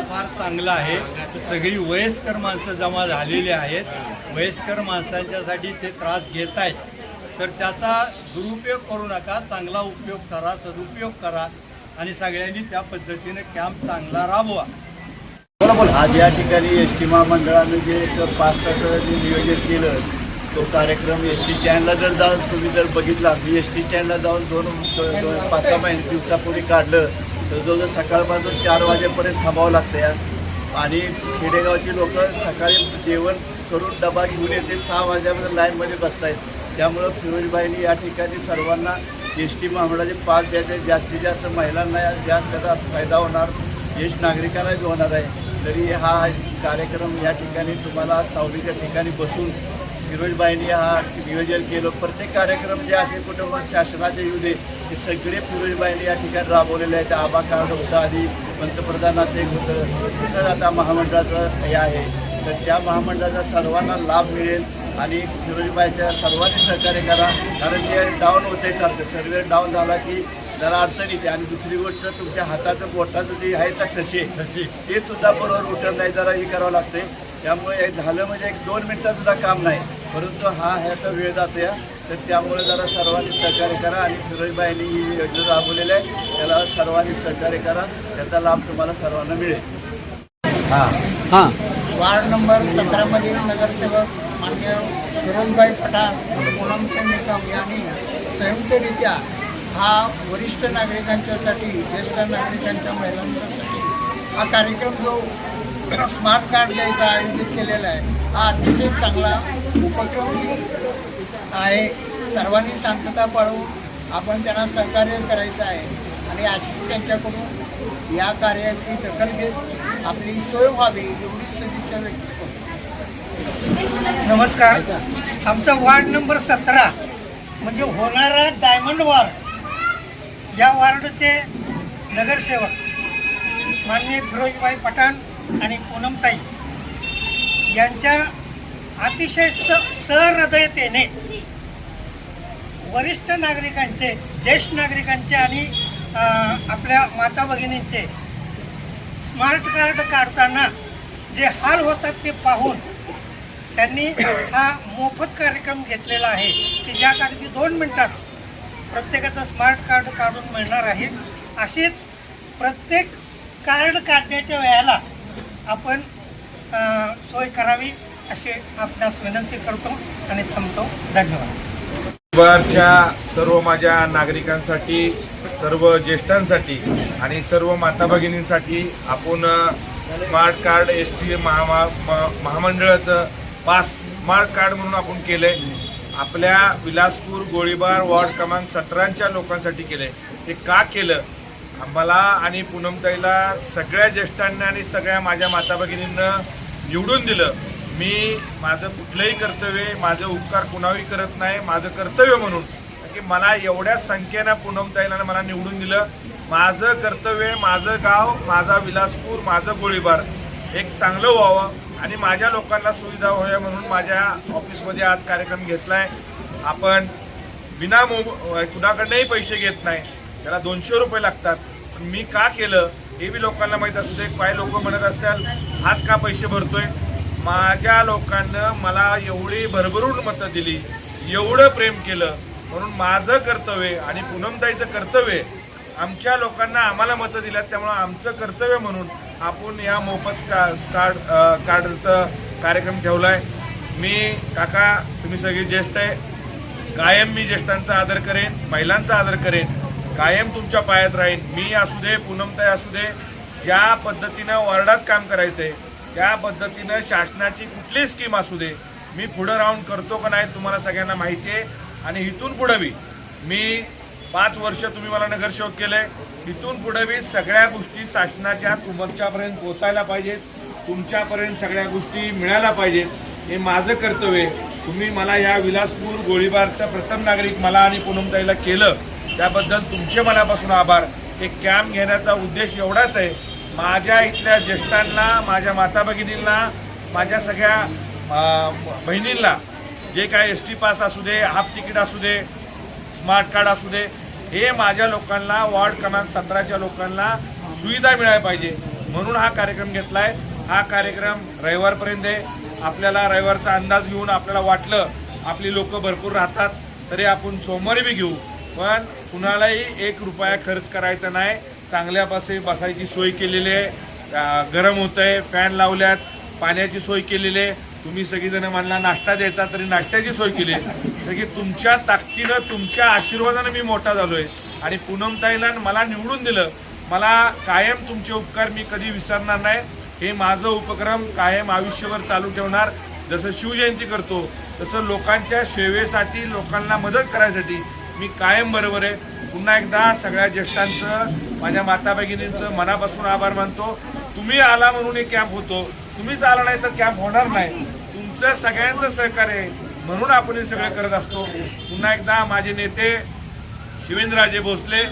फार चांगलं आहे. सगळी वयस्कर माणसं जमा झालेली आहेत. वयस्कर माणसांच्यासाठी ते त्रास घेत आहेत, तर त्याचा दुरुपयोग करू नका. चांगला उपयोग करा, सदुपयोग करा आणि सगळ्यांनी त्या पद्धतीने कॅम्प चांगला राबवा. आज या ठिकाणी एस टी महामंडळाने जे 5 तासाचं जे नियोजन केलं, तो कार्यक्रम एस टी स्टँडला जाऊन तुम्ही जर बघितला, मी एस टी स्टँडला जाऊन 5-6 दिवसापूर्वी काढलं, तर जवळजवळ सकाळपासून 4 वाजेपर्यंत थांबावं लागतं. आणि खेडेगावची लोक सकाळी जेवण करून डबा घेऊन येते, 6 वाजेपर्यंत लाईनमध्ये बसत आहेत. त्यामुळं फिरोजबाईंनी या ठिकाणी सर्वांना एस टी महामंडळाचे पास द्यायचे. जास्तीत जास्त महिलांना जास्त त्याचा फायदा होणार, ज्येष्ठ नागरिकांनाही होणार आहे. तरी हा कार्यक्रम या ठिकाणी तुम्हाला सावलीच्या ठिकाणी बसून फिरोजबाईंनी हा नियोजन केलं. प्रत्येक कार्यक्रम जे असे कुटुंब शासनाचे येऊ दे, ते सगळे फिरोजबाईंनी या ठिकाणी राबवलेले आहेत. आभा कार्ड होतं, आधी पंतप्रधानाचं एक होतं, तिथं आता महामंडळाचं हे आहे. तर त्या महामंडळाचा सर्वांना लाभ मिळेल आणि फिरोजबाईच्या सर्वांनी सहकार्य करा. कारण ते डाऊन होते सारखं, सर्व्हर डाऊन झाला की जरा अडचण येते. आणि दुसरी गोष्ट, तुमच्या हाताचं बोटाचं जे आहे तर ठसे ते सुद्धा बरोबर उठत नाही, जरा हे करावं लागते. त्यामुळे झालं म्हणजे 1-2 मिनटात सुद्धा काम नाही, परंतु ह्याचा वेळ जातो या. तर त्यामुळे जरा सर्वांनी सहकार्य करा आणि फिरोजबाईंनी ही योजना राबवलेली आहे, त्याला सर्वांनी सहकार्य करा. त्याचा लाभ तुम्हाला सर्वांना मिळेल. वार्ड नंबर 17 मधील नगरसेवक मान्य फिरोजबाई पठाण पूनम निकम यांनी संयुक्तरित्या हा वरिष्ठ नागरिकांच्यासाठी, ज्येष्ठ नागरिकांच्या महिलांच्यासाठी हा कार्यक्रम जो स्मार्ट कार्ड द्यायचा आयोजित केलेला आहे, हा अतिशय चांगला उपक्रमशील आहे. सर्वांनी शांतता पाळून आपण त्यांना सहकार्य करायचं आहे आणि अशीच त्यांच्याकडून या कार्याची दखल घेत आपली सोय व्हावी एवढीच सदिच्छा व्यक्त करतो. नमस्कार. आमचा वार्ड नंबर 17 म्हणजे होणारा डायमंड वार्ड, या वार्डचे नगरसेवक माननीय फिरोजबाई पठाण आणि पूनमताई यांच्या अतिशय सहृदयतेने वरिष्ठ नागरिकांचे, ज्येष्ठ नागरिकांचे आणि आपल्या माता भगिनींचे स्मार्ट कार्ड काढताना जे हाल होतात ते पाहून त्यांनी हा मोफत कार्यक्रम घेतलेला आहे की ज्या अगदी 2 मिनिटात प्रत्येकाचं स्मार्ट कार्ड काढून मिळणार आहे. असेच प्रत्येक कार्ड काढण्याच्या वेळेला आपण सोय करावी अशी आपणास विनंती करतो आणि थांबतो. धन्यवाद. बारच्या सर्व माझ्या नागरिकांसाठी, सर्व ज्येष्ठांसाठी आणि सर्व माता भगिनींसाठी आपण स्मार्ट कार्ड एस टी महामंडळाचं पास स्मार्ट कार्ड म्हणून आपण केलंय. आपल्या विलासपूर गोळीबार वार्ड क्रमांक 17च्या लोकांसाठी केलंय. ते का केलं? आम्हाला आणि पूनमताईला, सगळ्या ज्येष्ठांना आणि सगळ्या माझ्या माता भगिनींना निवडून दिलं. मी माझं कुठलंही कर्तव्य, माझं उपकार कुणाही करत नाही, माझं कर्तव्य म्हणून की मला एवढ्या संख्येनं पूनमताईला मला निवडून दिलं. माझं कर्तव्य, माझं गाव, माझा विलासपूर, माझं गोळीबार एक चांगलं व्हावं आणि माझ्या लोकांना सुविधा व्हाव्या म्हणून माझ्या ऑफिसमध्ये आज कार्यक्रम घेतलाय. आपण बिना कुणाकडनंही पैसे घेत नाही, त्याला 200 रुपये लागतात. पण मी का केलं हे बी लोकांना माहीत असू दे. काही लोक म्हणत असतील हाच का पैसे भरतोय. माझ्या लोकांना मला एवढी भरभरून मतं दिली, एवढं प्रेम केलं, म्हणून माझं कर्तव्य आणि पूनमताईचं कर्तव्य, आमच्या लोकांना आम्हाला मतं दिल्यात, त्यामुळं आमचं कर्तव्य म्हणून आपण या मोफत कार्डचं कार्यक्रम ठेवला आहे. मी काका तुम्ही सगळे ज्येष्ठ आहे, कायम मी ज्येष्ठांचा आदर करेन, महिलांचा आदर करेन, कायम तुमच्या पायात राहीन. मी असू दे, पूनमताई असू दे, ज्या पद्धतीनं वॉर्डात काम करायचंय त्या पद्धतीनं शासनाची कुठलीही स्कीम असू दे मी पुढं राहून करतो का नाही तुम्हाला सगळ्यांना माहिती आहे. आणि इथून पुढं मी 5 वर्ष तुम्ही मला नगरसेवक केलंय, इथून पुढे सगळ्या गोष्टी शासनाच्या तुमच्यापर्यंत पोहोचायला पाहिजेत, तुमच्यापर्यंत सगळ्या गोष्टी मिळायला पाहिजेत. हे माझं कर्तव्य आहे. तुम्ही मला या विलासपूर गोळीबारचा प्रथम नागरिक मला आणि पूनमताईला केलं त्याबद्दल तुमचे मनापासून आभार. एक कॅम्प घेण्याचा उद्देश एवढाच आहे, माझ्या इथल्या ज्येष्ठांना, माझ्या माता भगिनींना, माझ्या सगळ्या बहिणींना जे काय एस टी पास असू दे, हाफ तिकीट असू दे, स्मार्ट कार्ड असू दे, हे माझ्या लोकांना, वार्ड क्रमांक 17च्या लोकांना सुविधा मिळायला पाहिजे म्हणून हा कार्यक्रम घेतला आहे. हा कार्यक्रम रविवारपर्यंत आहे. आपल्याला रविवारचा अंदाज घेऊन आपल्याला वाटलं आपली लोक भरपूर राहतात तरी आपण सोमवारी बी घेऊ, पण कुणालाही 1 रुपया खर्च करायचा नाही. चांगल्यापासे बसायची सोय केलेली आहे, गरम होत आहे, फॅन लावल्यात, पाण्याची सोय केलेली आहे. तुम्ही सगळीजण म्हणला नाश्ता द्यायचा तरी नाश्त्याची सोय केली आहे. तर की तुमच्या ताकदीनं, तुमच्या आशीर्वादानं मी मोठा झालो आहे. आणि पूनमताईला मला निवडून दिलं, मला कायम तुमचे उपकार मी कधी विसरणार नाही. हे माझं उपक्रम कायम आयुष्यभर चालू ठेवणार. जसं शिवजयंती करतो तसं लोकांच्या सेवेसाठी, लोकांना मदत करायसाठी मी कायम बरोबर आहे. पुन्हा एकदा सगळ्या ज्येष्ठांचं, माझ्या माता भगिनींचं मनापासून आभार मानतो. तुम्ही आला म्हणून हे कॅम्प होतो, तुम्हीच आला नाही तर कॅम्प होणार नाही. तुमचं सगळ्यांचं सहकार्य म्हणून आपण हे सगळं करत असतो. पुन्हा एकदा माझे नेते शिवेंद्रराजे भोसले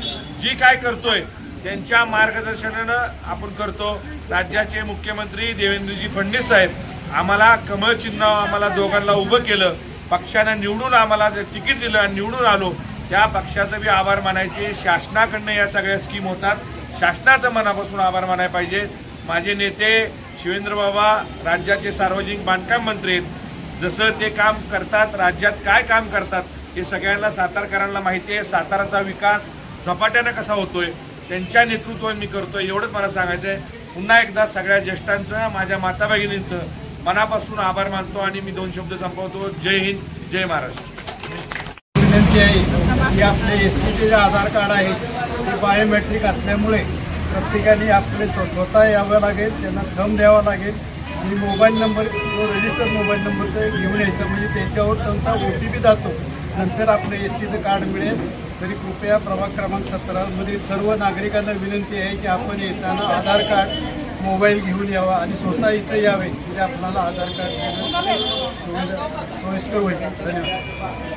जी काय करतोय त्यांच्या मार्गदर्शनानं आपण करतो. राज्याचे मुख्यमंत्री देवेंद्रजी फडणवीस साहेब आम्हाला कमळ चिन्ह, आम्हाला दोघांना उभं केलं, पक्षानं निवडून आम्हाला तिकीट दिलं आणि निवडून आलो. त्या पक्षाचा बी आभार मानायचे. शासनाकडनं या सगळ्या स्कीम होतात, शासनाचं मनापासून आभार मानायला पाहिजे. माझे नेते शिवेंद्र बाबा राज्याचे सार्वजनिक बांधकाम मंत्री आहेत, जसं ते काम करतात, राज्यात काय काम करतात हे सगळ्यांना सातारकरांना माहिती आहे. साताराचा विकास झपाट्यानं कसा होतोय त्यांच्या नेतृत्वात मी करतोय, एवढंच मला सांगायचं आहे. पुन्हा एकदा सगळ्या ज्येष्ठांचं, माझ्या माता भगिनींचं मनापासून आभार मानतो आणि मी 2 शब्द संपवतो. जय हिंद, जय महाराष्ट्र. विनंती आहे की आपले एस टीचे जे आधार कार्ड आहे ते बायोमेट्रिक असल्यामुळे प्रत्येकाने आपले स्वतः यावं लागेल, त्यांना थंब द्यावा लागेल आणि मोबाईल नंबर, जो रजिस्टर मोबाईल नंबर ते घेऊन यायचा, म्हणजे त्याच्यावर त्यांचा OTP जातो, नंतर आपलं एस टीचं कार्ड मिळेल. तरी कृपया प्रभाग क्रमांक 17मधील सर्व नागरिकांना विनंती आहे की आपण येताना आधार कार्ड, मोबाईल घेऊन यावा आणि स्वतः इथं यावे, म्हणजे आपल्याला आधार कार्ड सोयीस्कर होईल. धन्यवाद.